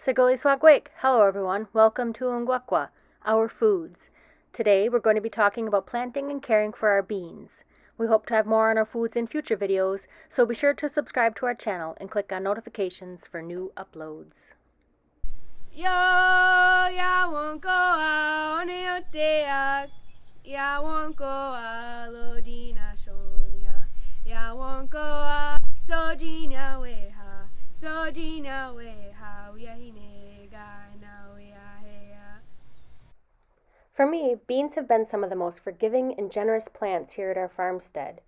Siguli Swagwake. Hello everyone. Welcome to Ngwakwa, our foods. Today we're going to be talking about planting and caring for our beans. We hope to have more on our foods in future videos, so be sure to subscribe to our channel and click on notifications for new uploads. Yo, ya won't go out on your day. Ya won't go out, Lodina Shonia. Ya won't go out, Sojina Weha. Sojina Weha, we are Hinega, now we are here. For me, beans have been some of the most forgiving and generous plants here at our farmstead.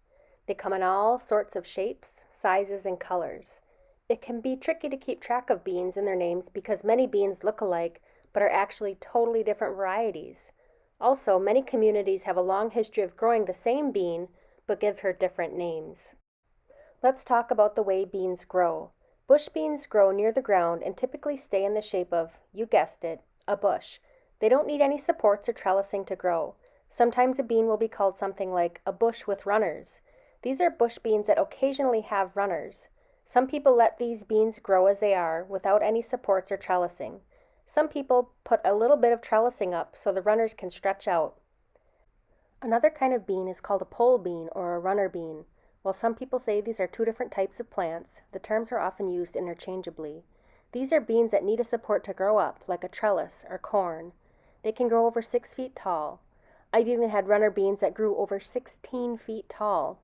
They come in all sorts of shapes, sizes, and colors. It can be tricky to keep track of beans and their names because many beans look alike but are actually totally different varieties. Also, many communities have a long history of growing the same bean but give her different names. Let's talk about the way beans grow. Bush beans grow near the ground and typically stay in the shape of, you guessed it, a bush. They don't need any supports or trellising to grow. Sometimes a bean will be called something like a bush with runners. These are bush beans that occasionally have runners. Some people let these beans grow as they are without any supports or trellising. Some people put a little bit of trellising up so the runners can stretch out. Another kind of bean is called a pole bean or a runner bean. While some people say these are two different types of plants, the terms are often used interchangeably. These are beans that need a support to grow up, like a trellis or corn. They can grow over 6 feet tall. I've even had runner beans that grew over 16 feet tall.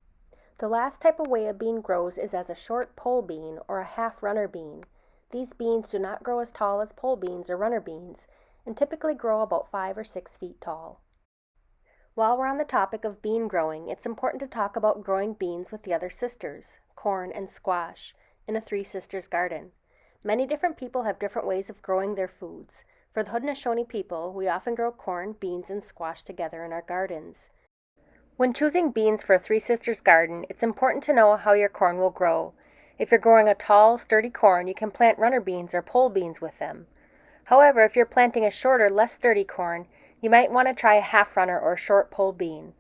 The last type of way a bean grows is as a short pole bean or a half runner bean. These beans do not grow as tall as pole beans or runner beans and typically grow about 5 or 6 feet tall. While we're on the topic of bean growing, it's important to talk about growing beans with the other sisters, corn and squash, in a Three Sisters garden. Many different people have different ways of growing their foods. For the Haudenosaunee people, we often grow corn, beans, and squash together in our gardens. When choosing beans for a Three Sisters garden, it's important to know how your corn will grow. If you're growing a tall, sturdy corn, you can plant runner beans or pole beans with them. However, if you're planting a shorter, less sturdy corn, you might want to try a half runner or short pole bean.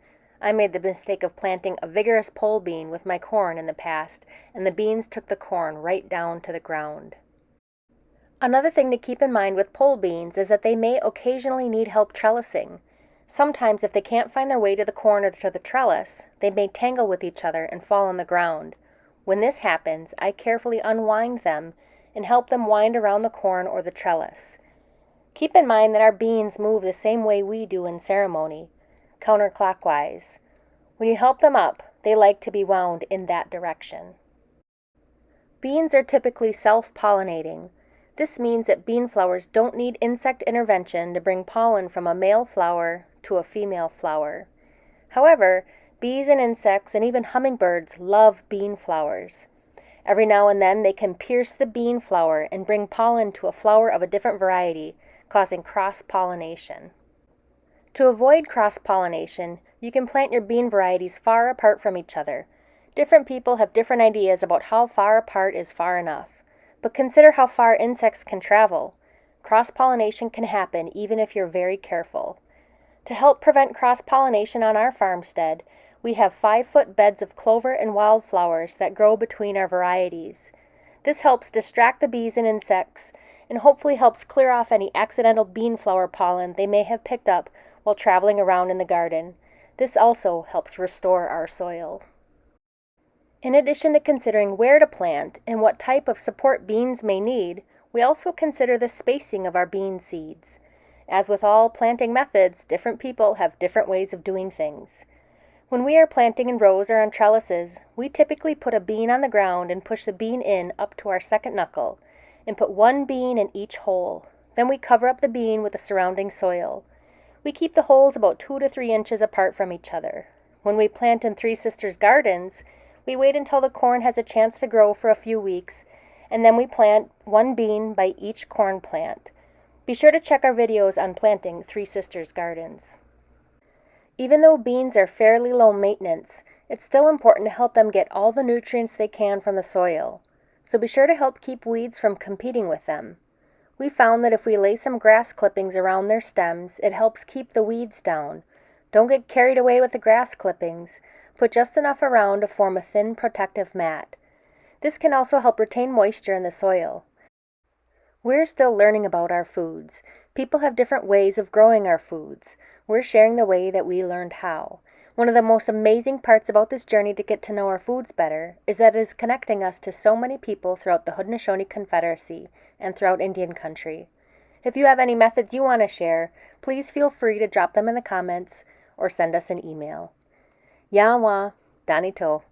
I made the mistake of planting a vigorous pole bean with my corn in the past, and the beans took the corn right down to the ground. Another thing to keep in mind with pole beans is that they may occasionally need help trellising. Sometimes if they can't find their way to the corn or to the trellis, they may tangle with each other and fall on the ground. When this happens, I carefully unwind them and help them wind around the corn or the trellis. Keep in mind that our beans move the same way we do in ceremony, counterclockwise. When you help them up, they like to be wound in that direction. Beans are typically self-pollinating. This means that bean flowers don't need insect intervention to bring pollen from a male flower to a female flower. However, bees and insects and even hummingbirds love bean flowers. Every now and then they can pierce the bean flower and bring pollen to a flower of a different variety, causing cross-pollination. To avoid cross-pollination, you can plant your bean varieties far apart from each other. Different people have different ideas about how far apart is far enough. But consider how far insects can travel. Cross-pollination can happen even if you're very careful. To help prevent cross-pollination on our farmstead, we have 5-foot beds of clover and wildflowers that grow between our varieties. This helps distract the bees and insects and hopefully helps clear off any accidental bean flower pollen they may have picked up while traveling around in the garden. This also helps restore our soil. In addition to considering where to plant and what type of support beans may need, we also consider the spacing of our bean seeds. As with all planting methods, different people have different ways of doing things. When we are planting in rows or on trellises, we typically put a bean on the ground and push the bean in up to our second knuckle, and put one bean in each hole. Then we cover up the bean with the surrounding soil. We keep the holes about 2 to 3 inches apart from each other. When we plant in Three Sisters gardens, we wait until the corn has a chance to grow for a few weeks, and then we plant one bean by each corn plant. Be sure to check our videos on planting Three Sisters gardens. Even though beans are fairly low maintenance, it's still important to help them get all the nutrients they can from the soil. So be sure to help keep weeds from competing with them. We found that if we lay some grass clippings around their stems, it helps keep the weeds down. Don't get carried away with the grass clippings. Put just enough around to form a thin protective mat. This can also help retain moisture in the soil. We're still learning about our foods. People have different ways of growing our foods. We're sharing the way that we learned how. One of the most amazing parts about this journey to get to know our foods better is that it is connecting us to so many people throughout the Haudenosaunee Confederacy and throughout Indian country. If you have any methods you want to share, please feel free to drop them in the comments or send us an email. Yawa, Danito.